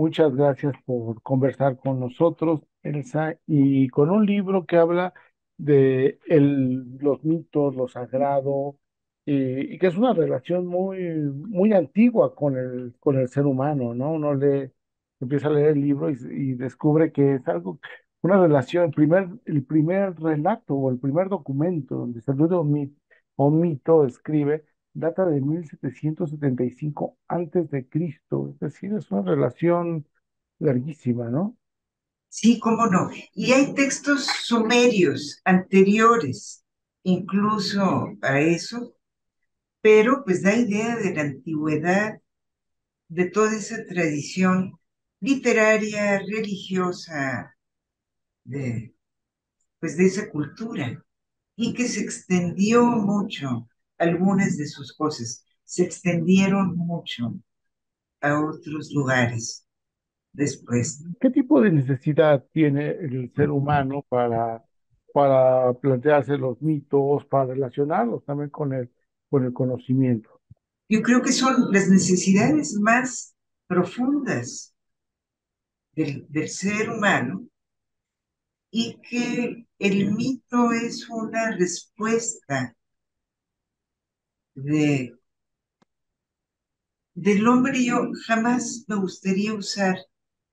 Muchas gracias por conversar con nosotros, Elsa, y con un libro que habla de los mitos, lo sagrado, y que es una relación muy antigua con el ser humano, ¿no? Empieza a leer el libro y descubre que es algo, una relación, el primer relato o el primer documento donde o mito escribe data de 1775 antes de Cristo, es decir, es una relación larguísima, ¿no? Sí, cómo no. Y hay textos sumerios anteriores, incluso a eso, pero pues da idea de la antigüedad, de toda esa tradición literaria, religiosa, de, pues de esa cultura, y que se extendió mucho, algunas de sus cosas, se extendieron mucho a otros lugares después. ¿Qué tipo de necesidad tiene el ser humano para plantearse los mitos, para relacionarlos también con el conocimiento? Yo creo que son las necesidades más profundas del ser humano y que el mito es una respuesta de, del hombre. Yo jamás me gustaría usar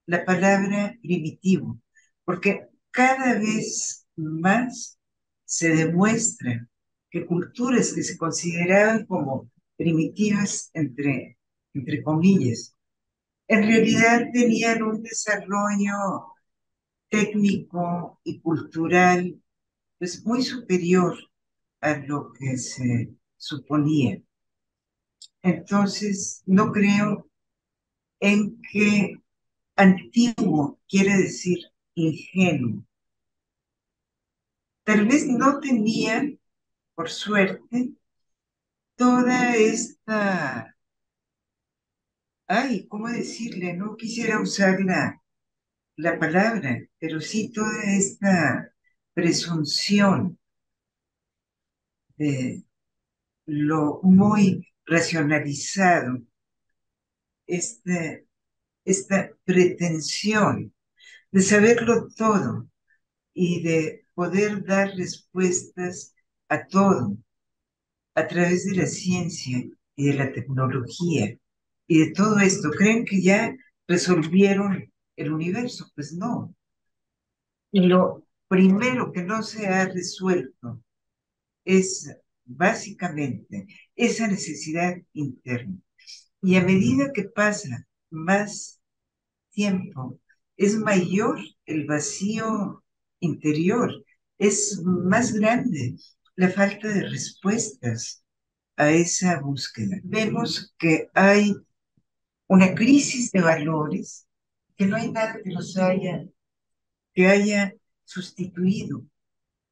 la palabra primitivo, porque cada vez más se demuestra que culturas que se consideraban como primitivas, entre comillas, en realidad tenían un desarrollo técnico y cultural pues muy superior a lo que se suponía. Entonces, no creo en que antiguo quiere decir ingenuo. Tal vez no tenían, por suerte, toda esta, ay, ¿cómo decirle? No quisiera usar la palabra, pero sí toda esta presunción de lo muy racionalizado, este, esta pretensión de saberlo todo y de poder dar respuestas a todo a través de la ciencia y de la tecnología y de todo esto. ¿Creen que ya resolvieron el universo? Pues no. Y lo primero que no se ha resuelto es básicamente esa necesidad interna. Y a medida que pasa más tiempo, es mayor el vacío interior, es más grande la falta de respuestas a esa búsqueda. Vemos que hay una crisis de valores, que no hay nada que haya sustituido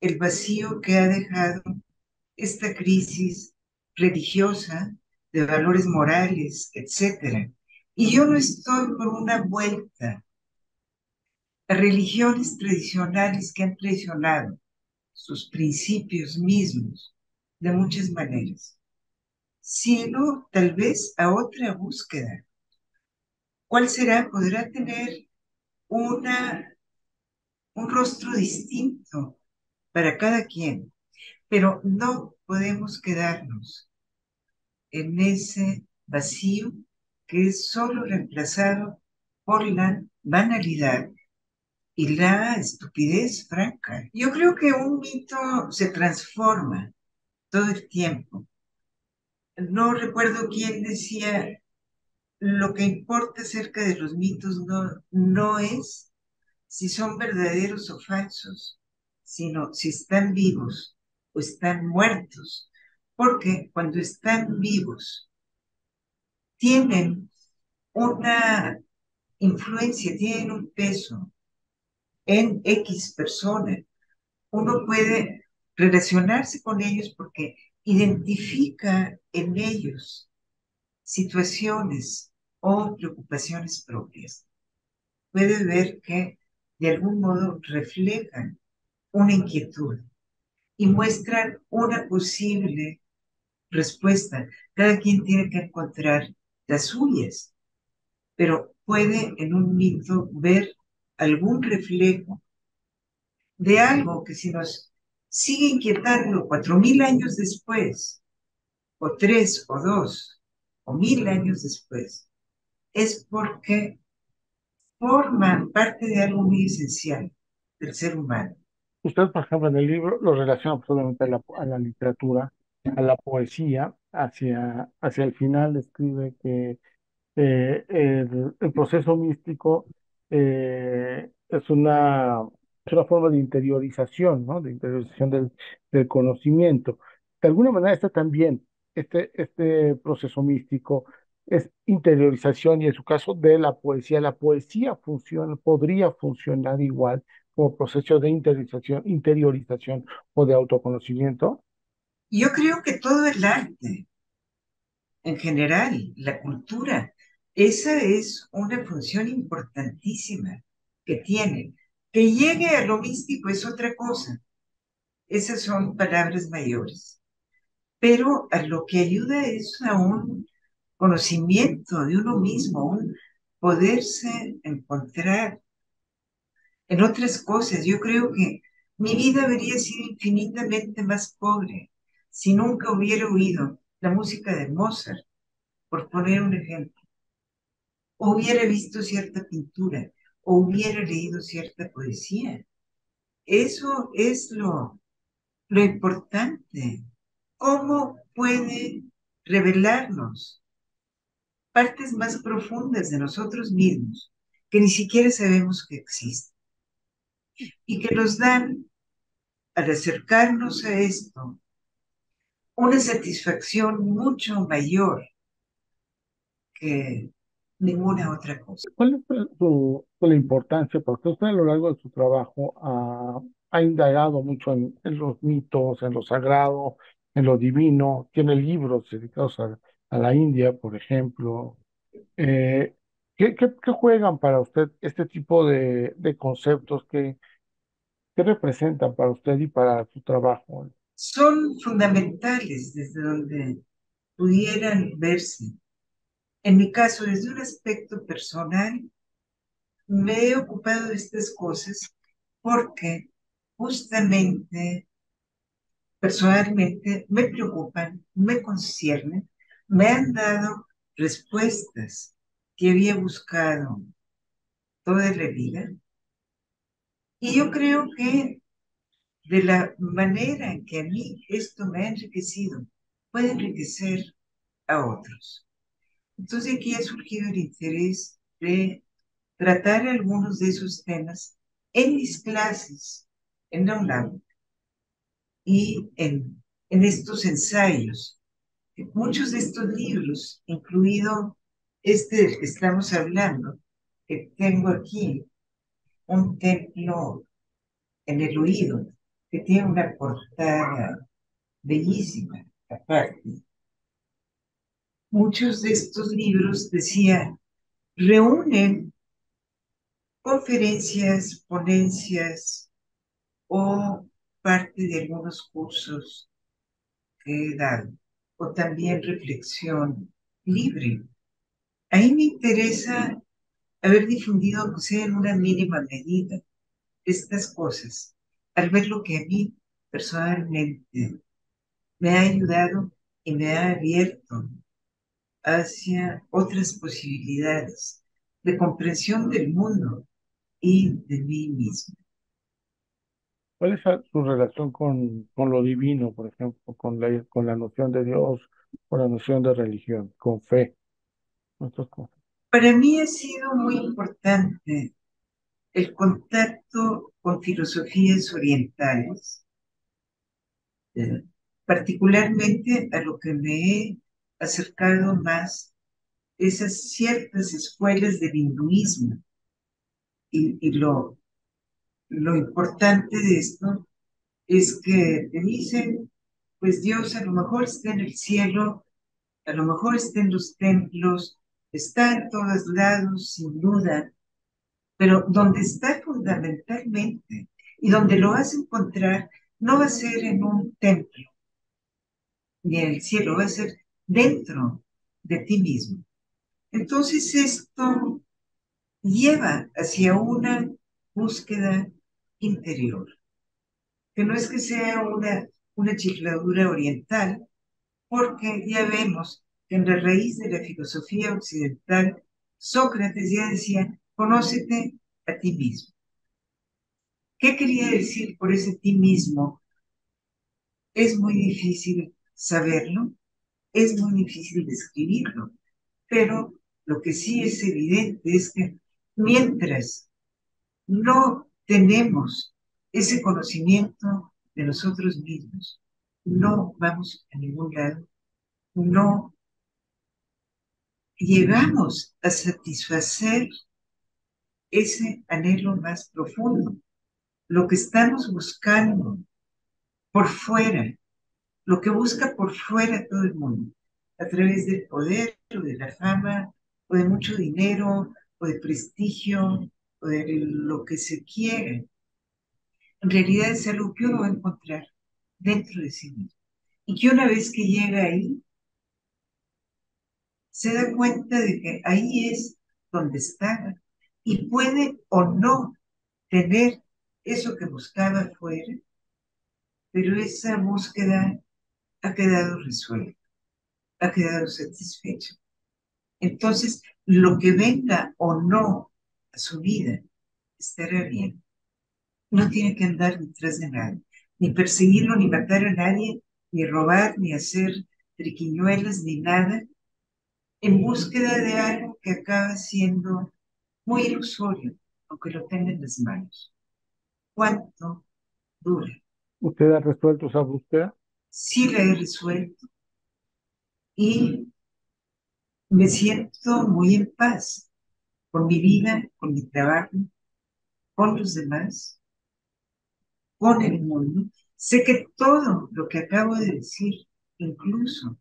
el vacío que ha dejado esta crisis religiosa, de valores morales, etcétera. Y yo no estoy por una vuelta a religiones tradicionales que han traicionado sus principios mismos de muchas maneras, sino tal vez a otra búsqueda. ¿Cuál será? Podrá tener una, un rostro distinto para cada quien, pero no podemos quedarnos en ese vacío que es solo reemplazado por la banalidad y la estupidez franca. Yo creo que un mito se transforma todo el tiempo. No recuerdo quién decía, lo que importa acerca de los mitos no es si son verdaderos o falsos, sino si están vivos o están muertos. Porque cuando están vivos, tienen una influencia, tienen un peso en X persona. Uno puede relacionarse con ellos porque identifica en ellos situaciones o preocupaciones propias. Puede ver que de algún modo reflejan una inquietud y muestran una posible respuesta. Cada quien tiene que encontrar las suyas, pero puede en un mito ver algún reflejo de algo que si nos sigue inquietando 4000 años después, o 3, o 2, o 1000 años después, es porque forman parte de algo muy esencial del ser humano. Usted, por ejemplo, en el libro lo relaciona absolutamente a la literatura, a la poesía, hacia el final escribe que el proceso místico es una forma de interiorización, ¿no? De interiorización del conocimiento. De alguna manera, este proceso místico es interiorización y en su caso de la poesía. La poesía podría funcionar igual como proceso de interiorización o de autoconocimiento. Yo creo que todo el arte, en general, la cultura, esa es una función importantísima que tiene. Que llegue a lo místico es otra cosa. Esas son palabras mayores. Pero a lo que ayuda es a un conocimiento de uno mismo, un poderse encontrar en otras cosas. Yo creo que mi vida habría sido infinitamente más pobre si nunca hubiera oído la música de Mozart, por poner un ejemplo, o hubiera visto cierta pintura, o hubiera leído cierta poesía. Eso es lo importante. ¿Cómo puede revelarnos partes más profundas de nosotros mismos que ni siquiera sabemos que existen y que nos dan, al acercarnos a esto, una satisfacción mucho mayor que ninguna otra cosa? ¿Cuál es la importancia? Porque usted a lo largo de su trabajo ha indagado mucho en los mitos, en lo sagrado, en lo divino. Tiene libros dedicados a la India, por ejemplo. Eh, ¿qué juegan para usted este tipo de conceptos? ¿Qué representan para usted y para su trabajo? Son fundamentales desde donde pudieran verse. En mi caso, desde un aspecto personal, me he ocupado de estas cosas porque justamente, personalmente, me preocupan, me conciernen, me han dado respuestas que había buscado toda la vida. Y yo creo que de la manera en que a mí esto me ha enriquecido, puede enriquecer a otros. Entonces aquí ha surgido el interés de tratar algunos de esos temas en mis clases en la UNAM y en estos ensayos. Muchos de estos libros, incluido este del que estamos hablando, que tengo aquí, Un templo en el oído, que tiene una portada bellísima, aparte. Muchos de estos libros, decía, reúnen conferencias, ponencias o parte de algunos cursos que he dado, o también reflexión libre. A mí me interesa haber difundido, aunque sea en una mínima medida, estas cosas, al ver lo que a mí personalmente me ha ayudado y me ha abierto hacia otras posibilidades de comprensión del mundo y de mí mismo. ¿Cuál es su relación con lo divino, por ejemplo, con la noción de Dios, con la noción de religión, con fe? Estas cosas. Para mí ha sido muy importante el contacto con filosofías orientales, eh, particularmente a lo que me he acercado más, esas ciertas escuelas del hinduismo. Y lo importante de esto es que te dicen, pues Dios a lo mejor está en el cielo, a lo mejor está en los templos, está en todos lados, sin duda, pero donde está fundamentalmente y donde lo vas a encontrar no va a ser en un templo ni en el cielo, va a ser dentro de ti mismo. Entonces esto lleva hacia una búsqueda interior, que no es que sea una chifladura oriental, porque ya vemos que en la raíz de la filosofía occidental, Sócrates ya decía, conócete a ti mismo. ¿Qué quería decir por ese ti mismo? Es muy difícil saberlo, es muy difícil describirlo, pero lo que sí es evidente es que mientras no tenemos ese conocimiento de nosotros mismos, no vamos a ningún lado, no llegamos a satisfacer ese anhelo más profundo, lo que estamos buscando por fuera, lo que busca por fuera todo el mundo, a través del poder o de la fama o de mucho dinero o de prestigio o de lo que se quiere. En realidad es algo que uno va a encontrar dentro de sí mismo. Y que una vez que llega ahí, se da cuenta de que ahí es donde está y puede o no tener eso que buscaba afuera, pero esa búsqueda ha quedado resuelta, ha quedado satisfecha. Entonces, lo que venga o no a su vida estará bien. No tiene que andar detrás de nadie, ni perseguirlo, ni matar a nadie, ni robar, ni hacer triquiñuelas, ni nada, en búsqueda de algo que acaba siendo muy ilusorio, aunque lo tenga en las manos. ¿Cuánto dura? ¿Usted ha resuelto esa búsqueda? Sí la he resuelto y me siento muy en paz con mi vida, con mi trabajo, con los demás, con el mundo. Sé que todo lo que acabo de decir, incluso,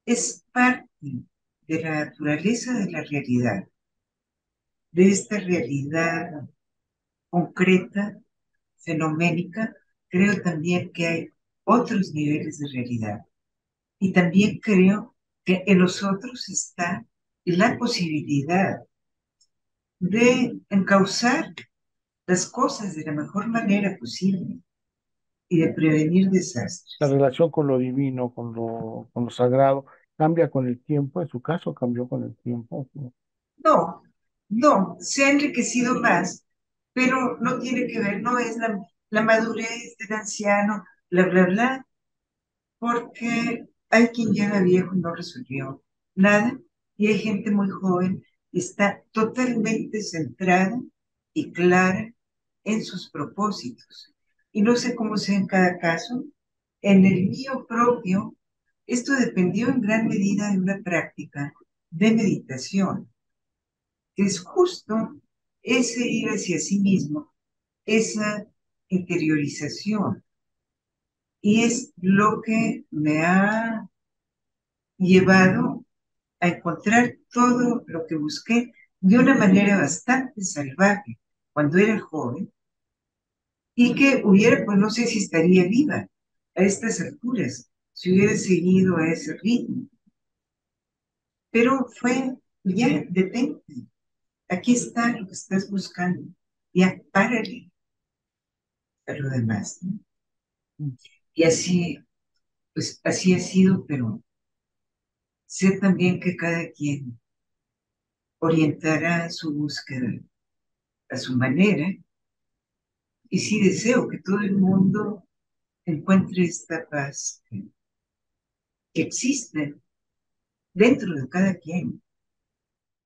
es parte de la naturaleza de la realidad, de esta realidad concreta, fenoménica. Creo también que hay otros niveles de realidad. Y también creo que en nosotros está la posibilidad de encauzar las cosas de la mejor manera posible y de prevenir La desastres. relación con lo divino, con lo sagrado, cambia con el tiempo. En su caso, cambió con el tiempo. ¿No? No, no, se ha enriquecido más, pero no tiene que ver, no es la madurez del anciano, bla, bla, bla, porque hay quien llega viejo y no resolvió nada, y hay gente muy joven y está totalmente centrada y clara en sus propósitos. Y no sé cómo sea en cada caso. En el mío propio, esto dependió en gran medida de una práctica de meditación, que es justo ese ir hacia sí mismo, esa interiorización. Y es lo que me ha llevado a encontrar todo lo que busqué de una manera bastante salvaje cuando era joven y que hubiera, pues no sé si estaría viva a estas alturas, si hubiera seguido a ese ritmo. Pero fue, ya, detente, aquí está lo que estás buscando, ya, párale a lo demás, ¿no? Y así, pues así ha sido, pero sé también que cada quien orientará su búsqueda a su manera. Y sí deseo que todo el mundo encuentre esta paz que existe dentro de cada quien.